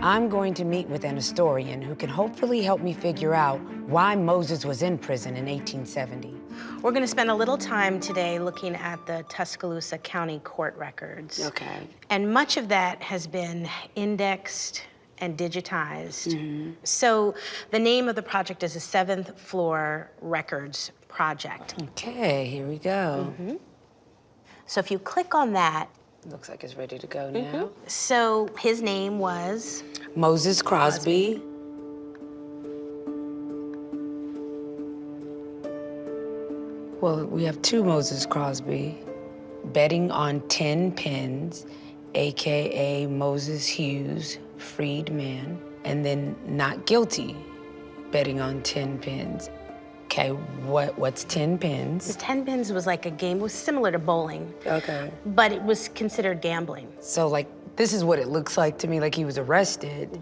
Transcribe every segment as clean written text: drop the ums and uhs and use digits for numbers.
I'm going to meet with an historian who can hopefully help me figure out why Moses was in prison in 1870. We're going to spend a little time today looking at the Tuscaloosa County court records. Okay. And much of that has been indexed and digitized. So the name of the project is the 7th Floor Records Project. Okay, here we go. So if you click on that. Looks like it's ready to go now. So his name was? Moses Crosby. Well, we have two Moses Crosby. Betting on 10 pins, AKA Moses Hughes, freedman, and then not guilty, betting on 10 pins. Okay, what's 10 pins? 10 pins was like a game, it was similar to bowling. Okay. But it was considered gambling. So like, this is what it looks like to me, like he was arrested,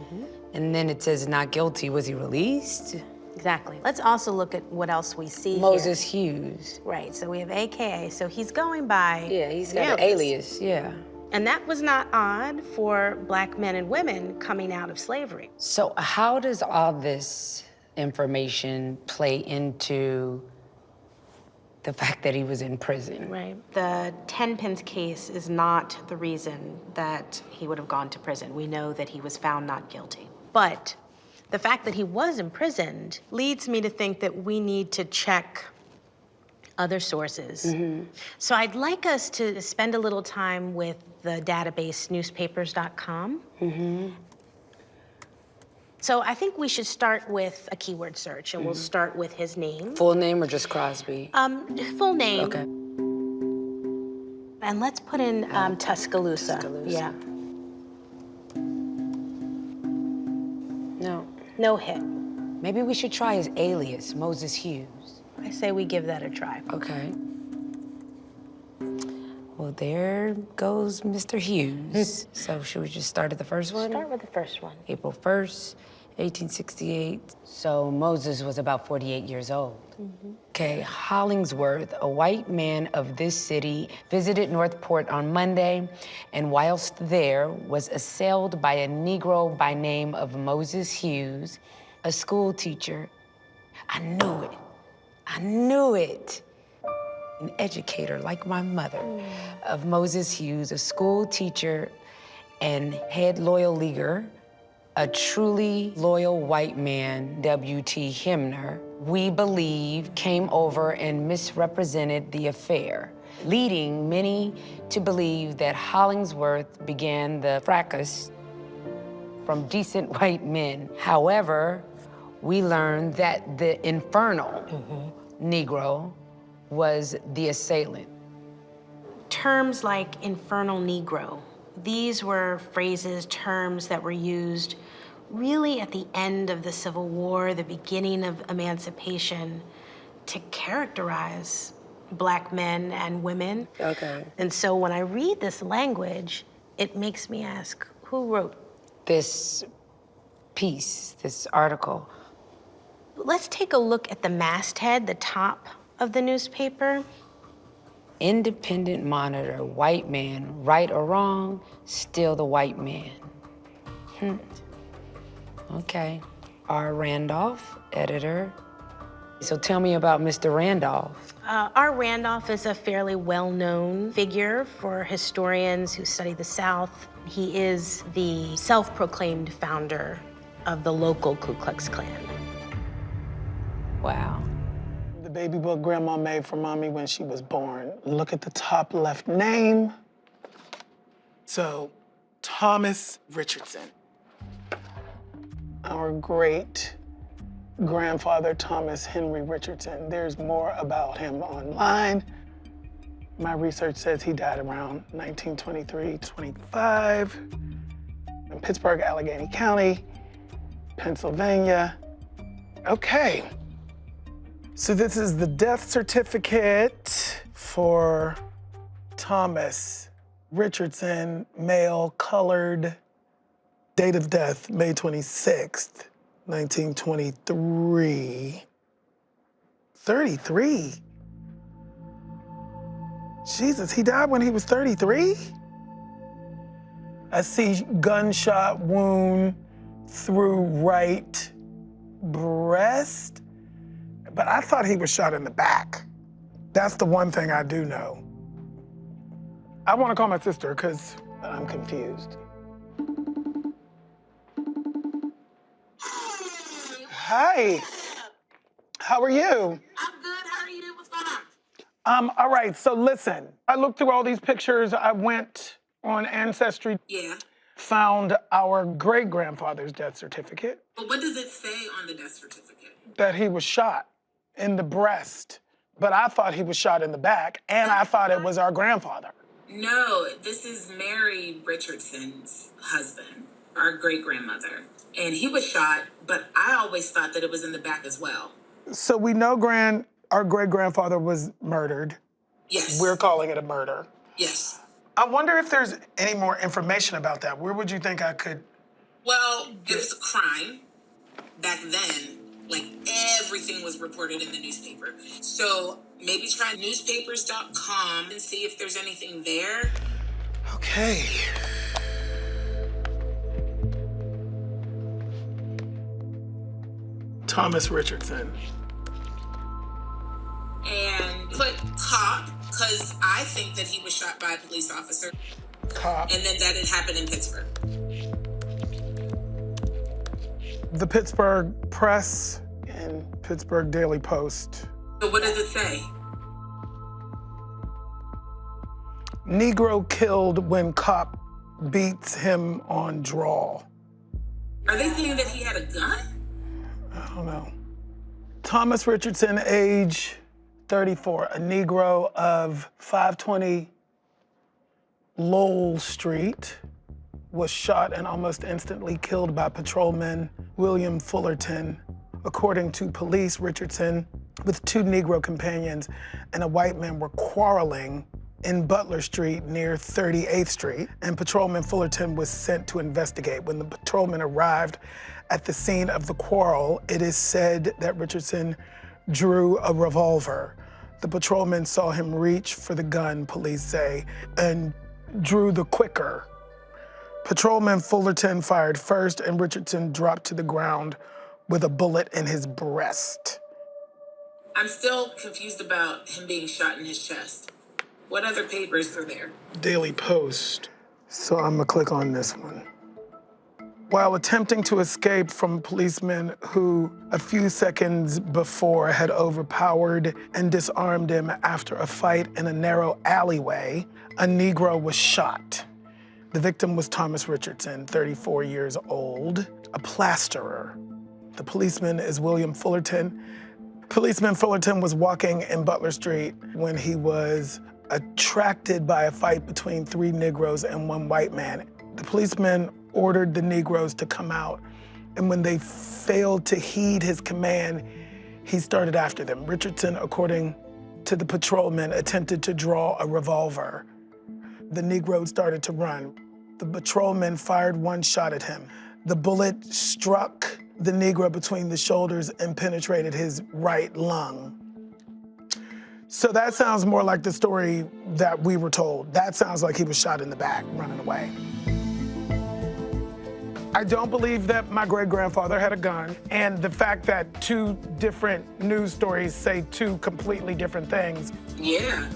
and then it says not guilty. Was he released? Exactly. Let's also look at what else we see Moses here. Hughes. Right, so we have AKA, so he's going by. Yeah, he's got an alias, yeah. And that was not odd for Black men and women coming out of slavery. So how does all this information play into the fact that he was in prison? Right. The 10 pins case is not the reason that he would have gone to prison. We know that he was found not guilty. But the fact that he was imprisoned leads me to think that we need to check other sources. So I'd like us to spend a little time with the database newspapers.com. So I think we should start with a keyword search, and we'll start with his name. Full name or just Crosby? Full name. Okay. And let's put in Tuscaloosa. Tuscaloosa. Yeah. No. No hit. Maybe we should try his alias, Moses Hughes. I say we give that a try. Okay. Well, there goes Mr. Hughes. So should we just start at the first one? Start with the first one. April 1st, 1868. So Moses was about 48 years old. Okay, Hollingsworth, a white man of this city, visited Northport on Monday, and whilst there, was assailed by a Negro by name of Moses Hughes, a school teacher. I knew it. I knew it. An educator like my mother, of Moses Hughes, a school teacher and head loyal leaguer, a truly loyal white man, W.T. Hemner, we believe came over and misrepresented the affair, leading many to believe that Hollingsworth began the fracas from decent white men. However, we learned that the infernal Negro was the assailant. Terms like infernal Negro, these were phrases, terms that were used really at the end of the Civil War, the beginning of emancipation, to characterize Black men and women. Okay. And so when I read this language, it makes me ask, who wrote this piece, this article? Let's take a look at the masthead, the top of the newspaper. Independent Monitor, white man, right or wrong, still the white man. Okay. R. Randolph, editor. So tell me about Mr. Randolph. R. Randolph is a fairly well-known figure for historians who study the South. He is the self-proclaimed founder of the local Ku Klux Klan. Wow. The baby book Grandma made for Mommy when she was born. Look at the top left name. So, Thomas Richardson. Our great-grandfather, Thomas Henry Richardson. There's more about him online. My research says he died around 1923-25 in Pittsburgh, Allegheny County, Pennsylvania. Okay. So this is the death certificate for Thomas Richardson, male, colored, date of death, May 26th, 1923. 33? Jesus, he died when he was 33? I see gunshot wound through right breast, but I thought he was shot in the back. That's the one thing I do know. I want to call my sister because I'm confused. Hi. How are you? I'm good. How are you? What's going on? All right, so listen. I looked through all these pictures. I went on Ancestry. Yeah. Found our great-grandfather's death certificate. But what does it say on the death certificate? That he was shot in the breast. But I thought he was shot in the back, and I thought it was our grandfather. No, this is Mary Richardson's husband, our great-grandmother. And he was shot, but I always thought that it was in the back as well. So we know our great-grandfather was murdered. Yes. We're calling it a murder. Yes. I wonder if there's any more information about that. Where would you think I could? Well, it was a crime back then. Like, everything was reported in the newspaper. So maybe try newspapers.com and see if there's anything there. Okay. Thomas Richardson. And put cop, because I think that he was shot by a police officer. Cop. And then that it happened in Pittsburgh. The Pittsburgh Press and Pittsburgh Daily Post. So what does it say? Negro killed when cop beats him on draw. Are they saying that he had a gun? I don't know. Thomas Richardson, age 34, a Negro of 520 Lowell Street, was shot and almost instantly killed by patrolman William Fullerton. According to police, Richardson, with two Negro companions and a white man, were quarreling in Butler Street near 38th Street, and patrolman Fullerton was sent to investigate. When the patrolman arrived at the scene of the quarrel, it is said that Richardson drew a revolver. The patrolman saw him reach for the gun, police say, and drew the quicker. Patrolman Fullerton fired first, and Richardson dropped to the ground with a bullet in his breast. I'm still confused about him being shot in his chest. What other papers are there? Daily Post. So I'm gonna click on this one. While attempting to escape from policemen who a few seconds before had overpowered and disarmed him after a fight in a narrow alleyway, a Negro was shot. The victim was Thomas Richardson, 34 years old, a plasterer. The policeman is William Fullerton. Policeman Fullerton was walking in Butler Street when he was attracted by a fight between three Negroes and one white man. The policeman ordered the Negroes to come out, and when they failed to heed his command, he started after them. Richardson, according to the patrolman, attempted to draw a revolver. The Negroes started to run. The patrolman fired one shot at him. The bullet struck the Negro between the shoulders and penetrated his right lung. So that sounds more like the story that we were told. That sounds like he was shot in the back, running away. I don't believe that my great-grandfather had a gun, and the fact that two different news stories say two completely different things. Yeah.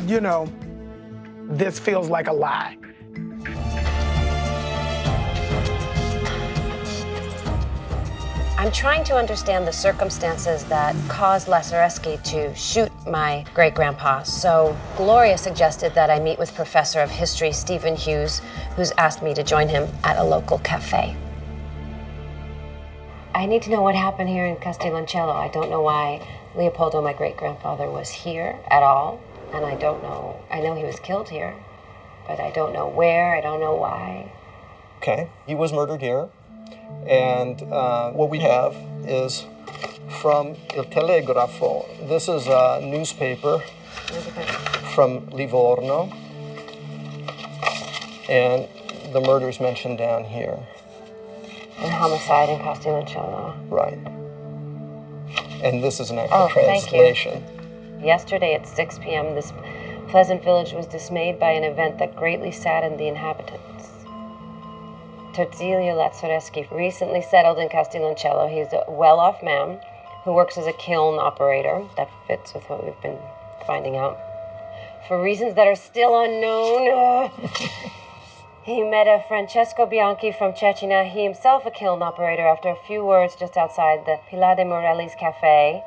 You know, this feels like a lie. I'm trying to understand the circumstances that caused Lazareski to shoot my great-grandpa. So Gloria suggested that I meet with Professor of History Stephen Hughes, who's asked me to join him at a local cafe. I need to know what happened here in Castellancello. I don't know why Leopoldo, my great-grandfather, was here at all. And I don't know. I know he was killed here, but I don't know where, I don't know why. Okay, he was murdered here. And what we have is from Il Telegrafo. This is a newspaper from Livorno. And the murder's mentioned down here. And homicide in Castellancello. Right. And this is an actual translation. Thank you. Yesterday at 6 p.m., this pleasant village was dismayed by an event that greatly saddened the inhabitants. Terzilio Lazzareschi recently settled in Castiglioncello. He's a well-off man who works as a kiln operator. That fits with what we've been finding out. For reasons that are still unknown, he met a Francesco Bianchi from Cecina, he himself a kiln operator, after a few words just outside the Pilar de Morelli's cafe.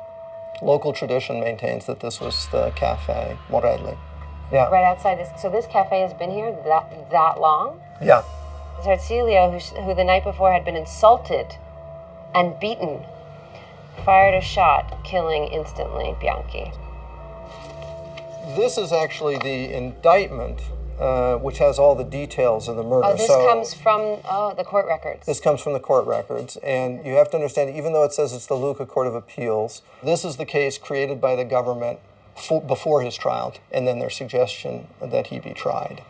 Local tradition maintains that this was the Cafe Morelli. Yeah. Right outside this. So this cafe has been here that long? Yeah. Terzilio, who the night before had been insulted and beaten, fired a shot, killing instantly Bianchi. This is actually the indictment, which has all the details of the murder. Oh, this comes from the court records. This comes from the court records, and you have to understand, even though it says it's the Lucca Court of Appeals, this is the case created by the government before his trial, and then their suggestion that he be tried.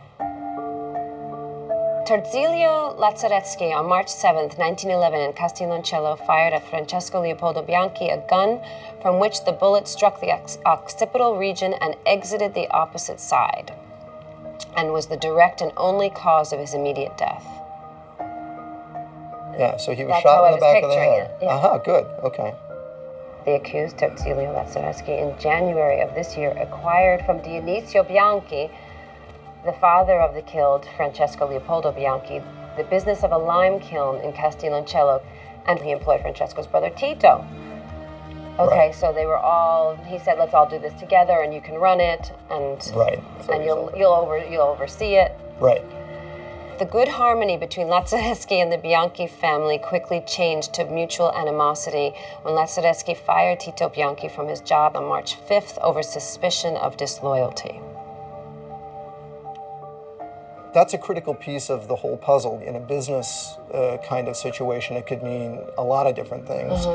Terzilio Lazzareschi on March 7th, 1911 in Castiglioncello fired at Francesco Leopoldo Bianchi a gun from which the bullet struck the occipital region and exited the opposite side, and was the direct and only cause of his immediate death. Yeah, so he was That's shot how in I the was back of the picturing head. it, yeah. Good, okay. The accused, Terzilio Lazzareschi, in January of this year acquired from Dionisio Bianchi, the father of the killed Francesco Leopoldo Bianchi, the business of a lime kiln in Castiglioncello, and he employed Francesco's brother Tito. Okay, Right. so they were all, he said, let's all do this together and you can run it, and Right. and you'll oversee it. Right. The good harmony between Lazzareschi and the Bianchi family quickly changed to mutual animosity when Lazzareschi fired Tito Bianchi from his job on March 5th over suspicion of disloyalty. That's a critical piece of the whole puzzle. In a business kind of situation, it could mean a lot of different things.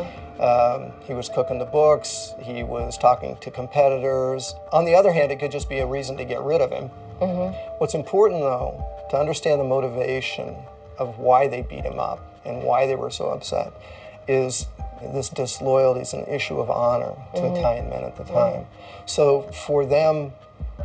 He was cooking the books, he was talking to competitors. On the other hand, it could just be a reason to get rid of him. What's important, though, to understand the motivation of why they beat him up and why they were so upset is this disloyalty is an issue of honor to Italian men at the time. So for them,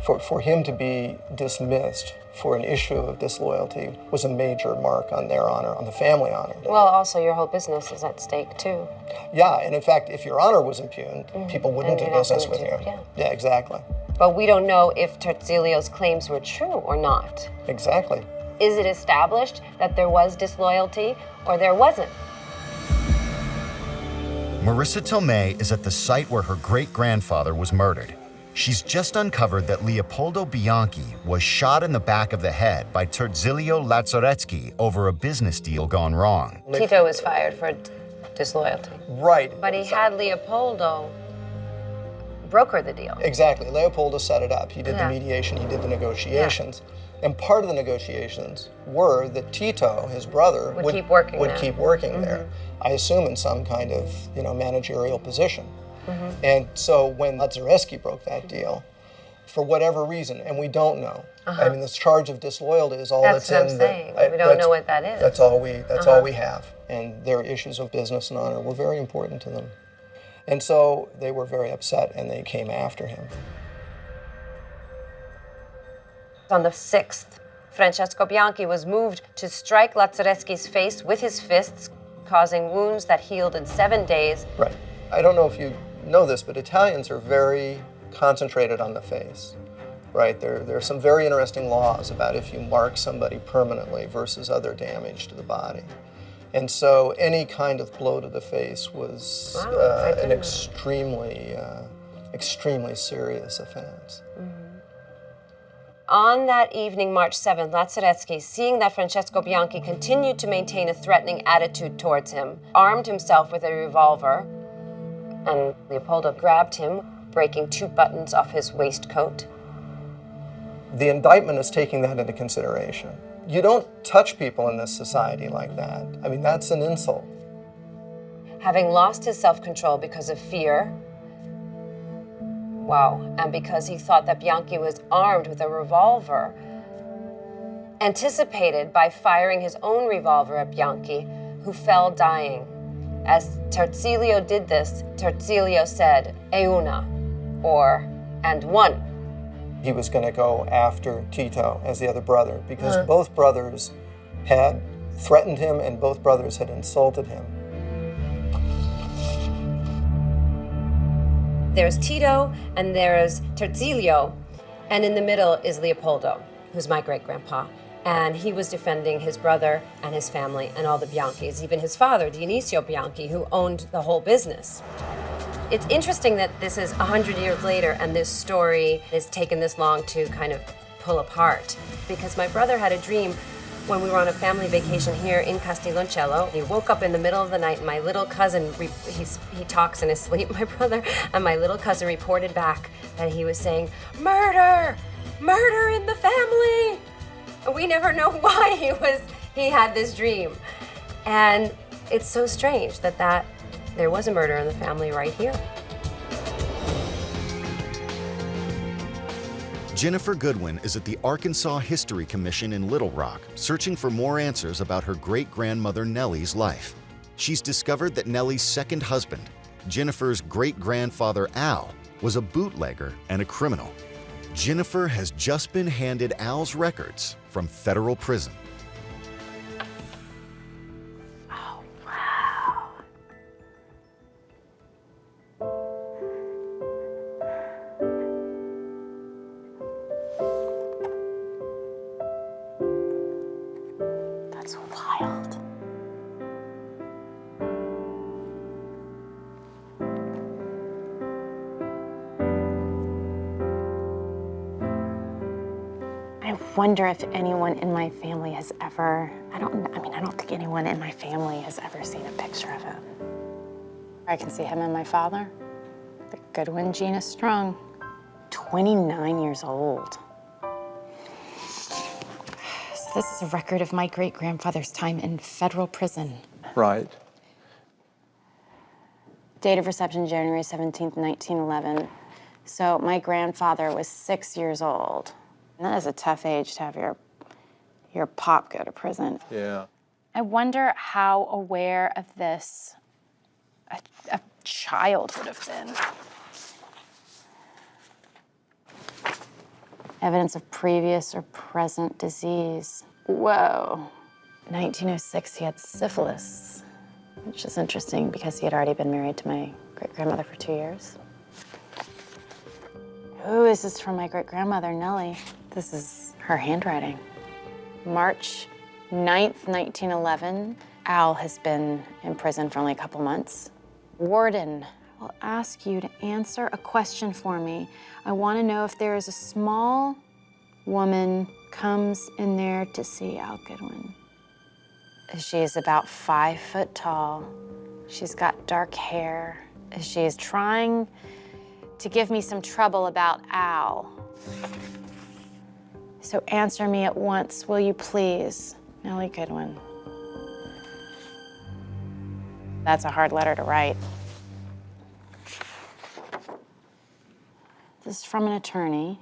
for him to be dismissed for an issue of disloyalty was a major mark on their honor, on the family honor. Well, also your whole business is at stake too. Yeah, and in fact, if your honor was impugned, people wouldn't do you're not business gonna with you. do- Yeah, exactly. But we don't know if Terzilio's claims were true or not. Exactly. Is it established that there was disloyalty or there wasn't? Marissa Tomei is at the site where her great-grandfather was murdered. She's just uncovered that Leopoldo Bianchi was shot in the back of the head by Terzilio Lazzareschi over a business deal gone wrong. Tito was fired for disloyalty. Right. But he had Leopoldo broker the deal. Exactly. Leopoldo set it up. He did Yeah. the mediation, he did the negotiations. And part of the negotiations were that Tito, his brother, Would keep working there. keep working there. I assume in some kind of, managerial position. And so when Lazzareschi broke that deal, for whatever reason, and we don't know. I mean, this charge of disloyalty is all That's that's what in I'm the. saying. We don't know what that is. That's all we have. And their issues of business and honor were very important to them. And so they were very upset and they came after him. On the 6th, Francesco Bianchi was moved to strike Lazzareschi's face with his fists, causing wounds that healed in 7 days. Right. I don't know if you know this, but Italians are very concentrated on the face. Right? There are some very interesting laws about if you mark somebody permanently versus other damage to the body. And so any kind of blow to the face was an extremely serious offense. On that evening, March 7th, Lazzareschi, seeing that Francesco Bianchi continued to maintain a threatening attitude towards him, armed himself with a revolver, and Leopoldo grabbed him, breaking 2 buttons off his waistcoat. The indictment is taking that into consideration. You don't touch people in this society like that. I mean, that's an insult. Having lost his self-control because of fear, and because he thought that Bianchi was armed with a revolver, anticipated by firing his own revolver at Bianchi, who fell dying. As Terzilio did this, Terzilio said, "E una," or "and one." he was going to go after Tito as the other brother, because both brothers had threatened him and both brothers had insulted him. There's Tito and there's Terzilio, and in the middle is Leopoldo, who's my great-grandpa. And he was defending his brother and his family and all the Bianchis, even his father, Dionisio Bianchi, who owned the whole business. It's interesting that this is 100 years later and this story has taken this long to kind of pull apart, because my brother had a dream when we were on a family vacation here in Casteloncello. He woke up in the middle of the night and my little cousin, he talks in his sleep, my brother, and my little cousin reported back that he was saying, "Murder! Murder in the family!" And we never know why he had this dream. And it's so strange that there was a murder in the family right here. Jennifer Goodwin is at the Arkansas History Commission in Little Rock, searching for more answers about her great-grandmother Nellie's life. She's discovered that Nellie's second husband, Jennifer's great-grandfather Al, was a bootlegger and a criminal. Jennifer has just been handed Al's records from federal prison. Oh, wow. That's wild. I wonder if anyone in my family has ever, I don't think anyone in my family has ever seen a picture of him. I can see him and my father. The Goodwin gene is strong. 29 years old. So this is a record of my great-grandfather's time in federal prison. Right. Date of reception, January 17th, 1911. So my grandfather was 6 years old. And that is a tough age to have your pop go to prison. Yeah. I wonder how aware of this a child would have been. Evidence of previous or present disease. Whoa. 1906, he had syphilis, which is interesting because he had already been married to my great-grandmother for 2 years. Ooh, this is from my great-grandmother, Nellie. This is her handwriting. March 9th, 1911. Al has been in prison for only a couple months. Warden, I'll ask you to answer a question for me. I want to know if there is a small woman comes in there to see Al Goodwin. She is about 5 foot tall. She's got dark hair. She is trying to give me some trouble about Al. So answer me at once, will you please? Nellie Goodwin. That's a hard letter to write. This is from an attorney.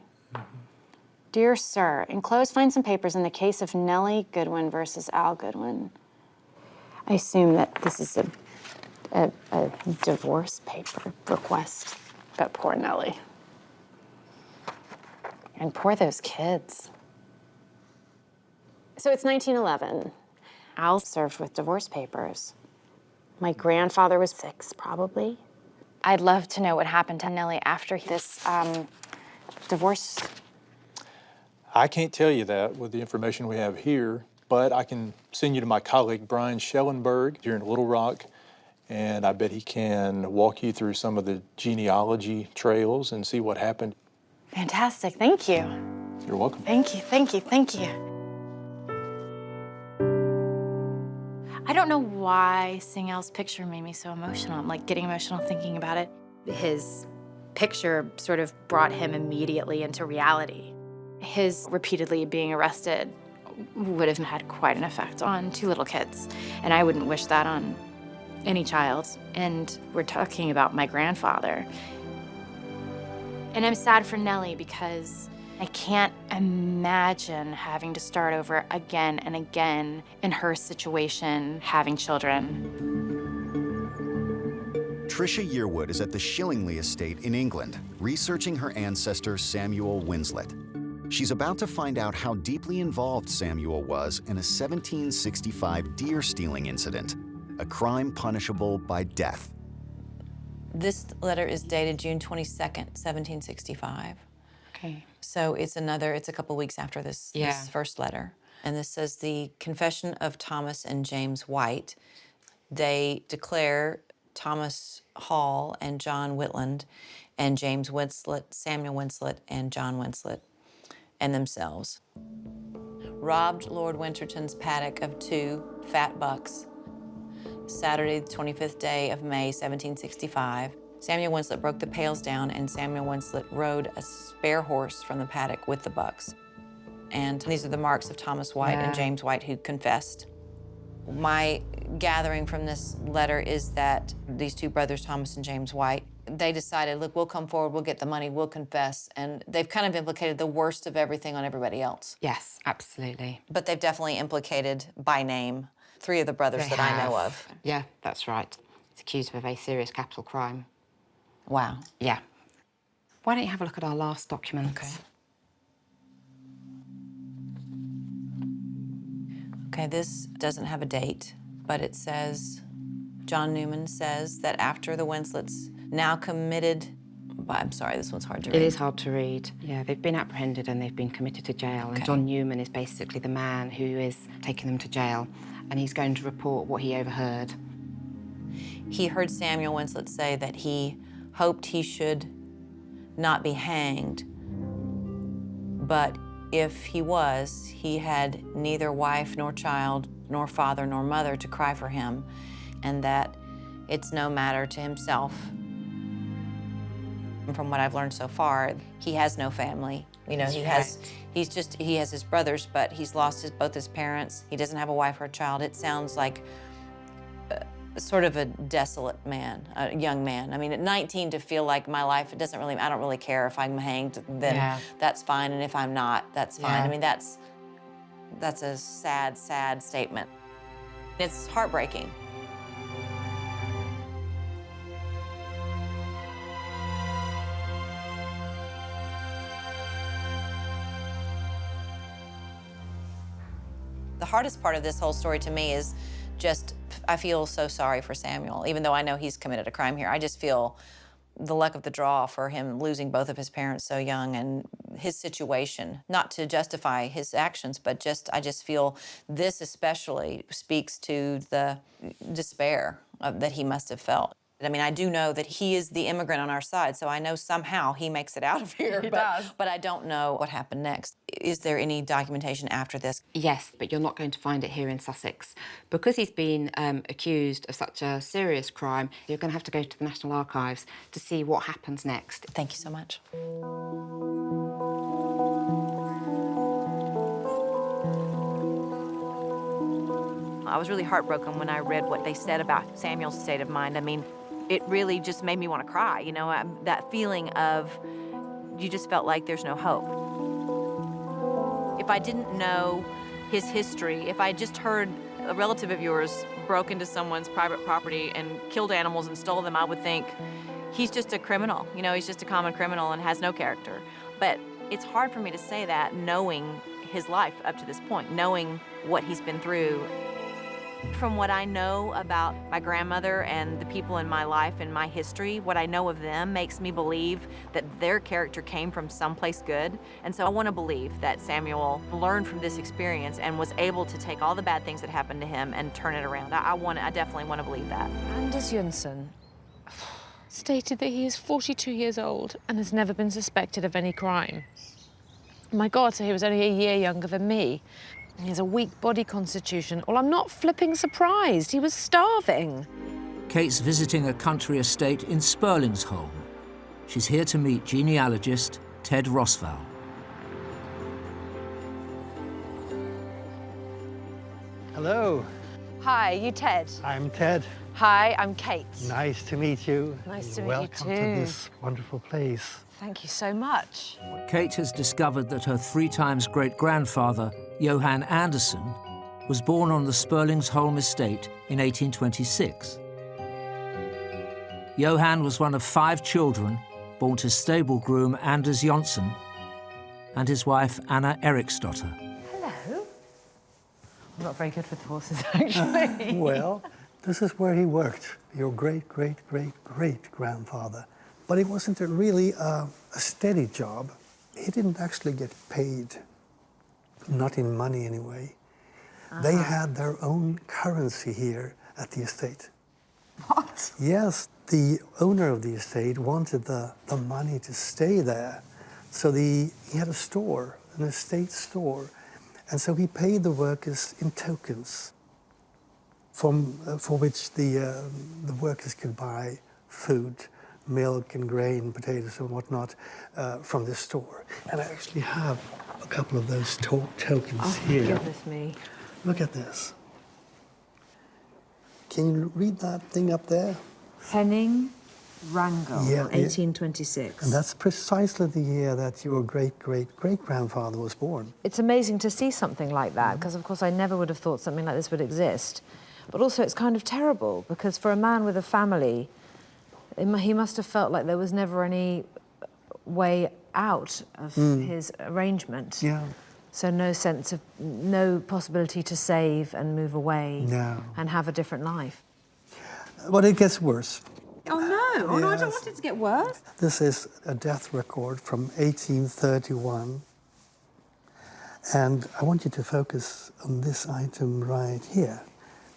Dear sir, enclosed find some papers in the case of Nellie Goodwin versus Al Goodwin. I assume that this is a divorce paper request, but poor Nellie. And poor those kids. So it's 1911. Al served with divorce papers. My grandfather was 6, probably. I'd love to know what happened to Nellie after this divorce. I can't tell you that with the information we have here, but I can send you to my colleague, Brian Schellenberg, here in Little Rock, and I bet he can walk you through some of the genealogy trails and see what happened. Fantastic, thank you. You're welcome. Thank you, thank you, thank you. I don't know why seeing Al's picture made me so emotional. I'm like getting emotional thinking about it. His picture sort of brought him immediately into reality. His repeatedly being arrested would have had quite an effect on 2 little kids. And I wouldn't wish that on any child. And we're talking about my grandfather. And I'm sad for Nellie because I can't imagine having to start over again and again in her situation, having children. Patricia Yearwood is at the Shillingley estate in England, researching her ancestor Samuel Winslet. She's about to find out how deeply involved Samuel was in a 1765 deer stealing incident, a crime punishable by death. This letter is dated June 22nd, 1765. Okay. So it's a couple weeks after this first letter. And this says, the confession of Thomas and James White. They declare Thomas Hall and John Whitland and James Winslet, Samuel Winslet and John Winslet, and themselves robbed Lord Winterton's paddock of 2 fat bucks Saturday, the 25th day of May, 1765. Samuel Winslet broke the pails down, and Samuel Winslet rode a spare horse from the paddock with the bucks. And these are the marks of Thomas White and James White, who confessed. My gathering from this letter is that these 2 brothers, Thomas and James White, they decided, look, we'll come forward, we'll get the money, we'll confess. And they've kind of implicated the worst of everything on everybody else. Yes, absolutely. But they've definitely implicated by name 3 of the brothers that I know of. Yeah, that's right. He's accused of a very serious capital crime. Wow. Yeah. Why don't you have a look at our last document? Okay. Okay, this doesn't have a date, but it says, John Newman says that after the Winslets now committed, I'm sorry, this one's hard to read. It is hard to read. Yeah, they've been apprehended and they've been committed to jail. And John Newman is basically the man who is taking them to jail. And he's going to report what he overheard. He heard Samuel Winslet say that he hoped he should not be hanged, but if he was, he had neither wife nor child, nor father nor mother to cry for him, and that it's no matter to himself. And from what I've learned so far, he has no family. You know, he has his brothers, but he's lost both his parents. He doesn't have a wife or a child. It sounds like sort of a desolate man, a young man. I mean, at 19 to feel like my life, I don't really care if I'm hanged, then that's fine, and if I'm not, that's fine. I mean, that's a sad, sad statement. It's heartbreaking. The hardest part of this whole story to me is just, I feel so sorry for Samuel, even though I know he's committed a crime here. I just feel the luck of the draw for him losing both of his parents so young, and his situation, not to justify his actions, but I just feel this especially speaks to the despair that he must have felt. I mean, I do know that he is the immigrant on our side, so I know somehow he makes it out of here. But I don't know what happened next. Is there any documentation after this? Yes, but you're not going to find it here in Sussex. Because he's been accused of such a serious crime, you're going to have to go to the National Archives to see what happens next. Thank you so much. I was really heartbroken when I read what they said about Samuel's state of mind. I mean, it really just made me want to cry, you know, that feeling of you just felt like there's no hope. If I didn't know his history, if I just heard a relative of yours broke into someone's private property and killed animals and stole them, I would think he's just a criminal. You know, he's just a common criminal and has no character. But it's hard for me to say that knowing his life up to this point, knowing what he's been through. From what I know about my grandmother and the people in my life and my history, what I know of them makes me believe that their character came from someplace good. And so I want to believe that Samuel learned from this experience and was able to take all the bad things that happened to him and turn it around. I definitely want to believe that. Anders Jönsson stated that he is 42 years old and has never been suspected of any crime. My God, so he was only a year younger than me. He has a weak body constitution. Well, I'm not flipping surprised. He was starving. Kate's visiting a country estate in Spurlingsholm. She's here to meet genealogist Ted Rosval. Hello. Hi, you Ted? I'm Ted. Hi, I'm Kate. Nice to meet you. Nice to meet you Welcome to this wonderful place. Thank you so much. Kate has discovered that her 3 times great-grandfather, Johan Andersen, was born on the Spurlingsholm estate in 1826. Johan was one of 5 children born to stable groom Anders Jönsson and his wife Anna Eriksdotter. Hello. I'm not very good with horses, actually. Well, this is where he worked, your great-great-great-great-grandfather. But it wasn't really a steady job. He didn't actually get paid, not in money anyway. They had their own currency here at the estate. What? Yes, the owner of the estate wanted the money to stay there. So he had a store, an estate store. And so he paid the workers in tokens for which the workers could buy food, milk and grain, potatoes and whatnot from the store. And I actually have a couple of those tokens here. Goodness me. Look at this. Can you read that thing up there? Henning Wrangel, Yeah, 1826. And that's precisely the year that your great-great-great-grandfather was born. It's amazing to see something like that, because of course I never would have thought something like this would exist. But also it's kind of terrible, because for a man with a family, he must have felt like there was never any way out of his arrangement. Yeah. So no possibility to save and move away No. and have a different life. But it gets worse. Oh, no. Oh, no, I don't Yes. want it to get worse. This is a death record from 1831. And I want you to focus on this item right here.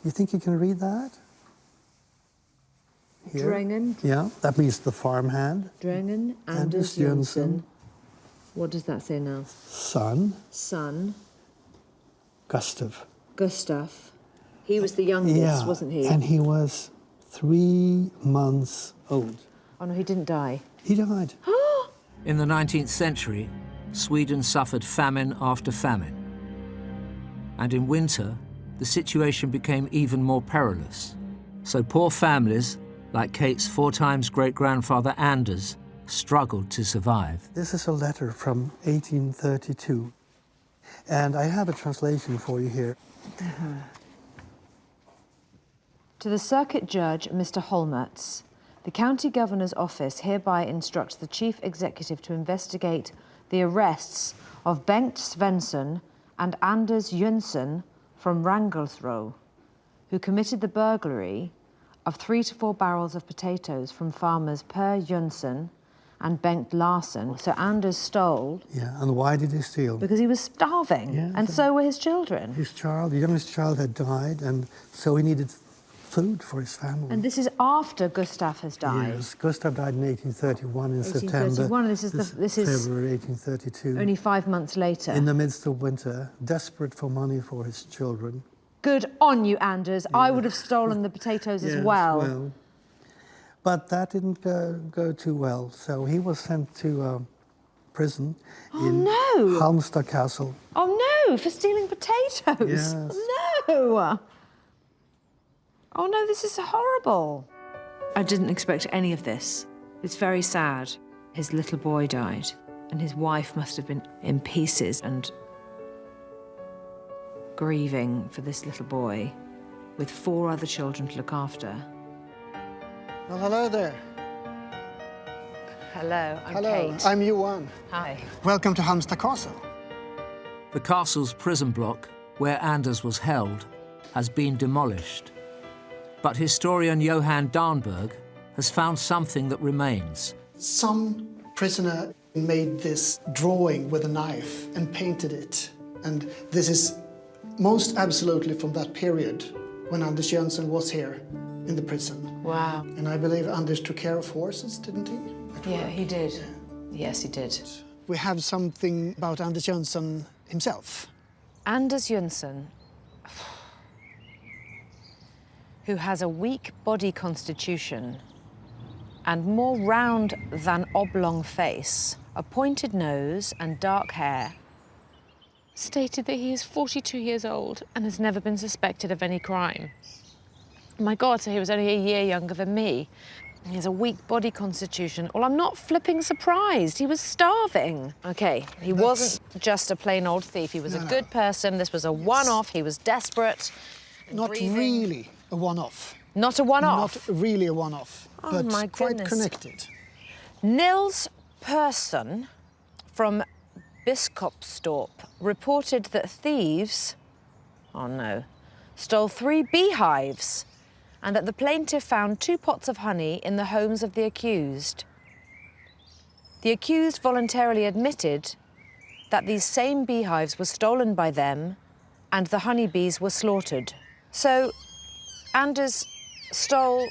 You think you can read that? Here. Drengen. Yeah, that means the farmhand. Drengen, Anders Jönsson. What does that say now? Son, Son, Gustav. Gustav. He was the youngest, wasn't he? And he was 3 months old. Oh no, he didn't die. He died. In the 19th century, Sweden suffered famine after famine. And in winter, the situation became even more perilous. So poor families, like Kate's 4 times great-grandfather Anders, struggled to survive. This is a letter from 1832. And I have a translation for you here. To the Circuit Judge, Mr. Holmertz, the County Governor's Office hereby instructs the Chief Executive to investigate the arrests of Bengt Svensson and Anders Jönsson from Wrangelsro, who committed the burglary of 3 to 4 barrels of potatoes from farmers Per Jönsson and Bengt Larsson. So Anders stole. Yeah, and why did he steal? Because he was starving, Yeah, and so were his children. His child, the youngest child, had died, and so he needed food for his family. And this is after Gustav has died. Yes, Gustav died in 1831 in 1831, September. this is February 1832. only 5 months later. In the midst of winter, desperate for money for his children. Good on you, Anders. I would have stolen the potatoes as Yes, well. But that didn't go too well, so he was sent to prison in Halmstad Castle. Oh no, for stealing potatoes. Yes. No. Oh no, this is horrible. I didn't expect any of this. It's very sad. His little boy died, and his wife must have been in pieces and grieving for this little boy with 4 other children to look after. Well, hello there. Hello, I'm Hello, Kate. I'm Johan. Hi. Welcome to Halmstad Castle. The castle's prison block, where Anders was held, has been demolished. But historian Johan Darnberg has found something that remains. Some prisoner made this drawing with a knife and painted it. And this is most absolutely from that period when Anders Jönsson was here in the prison. Wow. And I believe Anders took care of horses, didn't he? Yeah, he did. Yes, he did. We have something about Anders Jönsson himself. Anders Jönsson, who has a weak body constitution and more round than oblong face, a pointed nose and dark hair, stated that he is 42 years old and has never been suspected of any crime. My God, so he was only a year younger than me. He has a weak body constitution. Well, I'm not flipping surprised. He was starving. Okay, he wasn't just a plain old thief. He was a good person. This was a one-off. He was desperate. Not really a one-off. Not a one-off? Not really a one-off. Oh, but my quite goodness. connected. Nils Persson from Biskopstorp reported that thieves, oh no, stole 3 beehives and that the plaintiff found 2 pots of honey in the homes of the accused. The accused voluntarily admitted that these same beehives were stolen by them and the honeybees were slaughtered. So Anders stole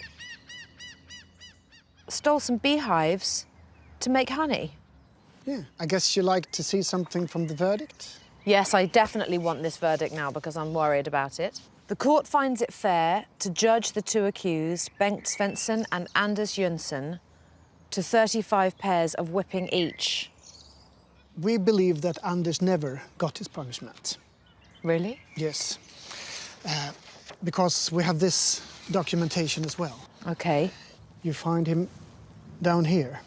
some beehives to make honey. Yeah, I guess you like to see something from the verdict? Yes, I definitely want this verdict now because I'm worried about it. The court finds it fair to judge the 2 accused, Bengt Svensson and Anders Jönsson, to 35 pairs of whipping each. We believe that Anders never got his punishment. Really? Yes. Because we have this documentation as well. Okay. You find him down here.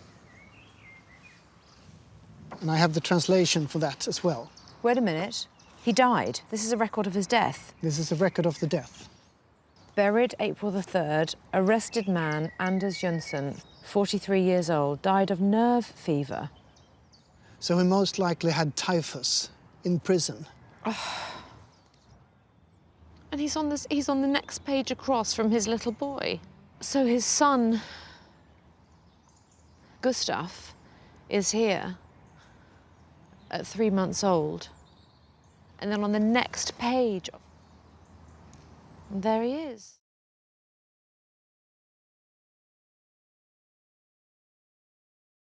And I have the translation for that as well. Wait a minute. He died. This is a record of his death. This is a record of the death. Buried April the 3rd, arrested man Anders Jönsson, 43 years old, died of nerve fever. So he most likely had typhus in prison. And he's on the next page across from his little boy. So his son, Gustav, is here at 3 months old. And then on the next page, there he is.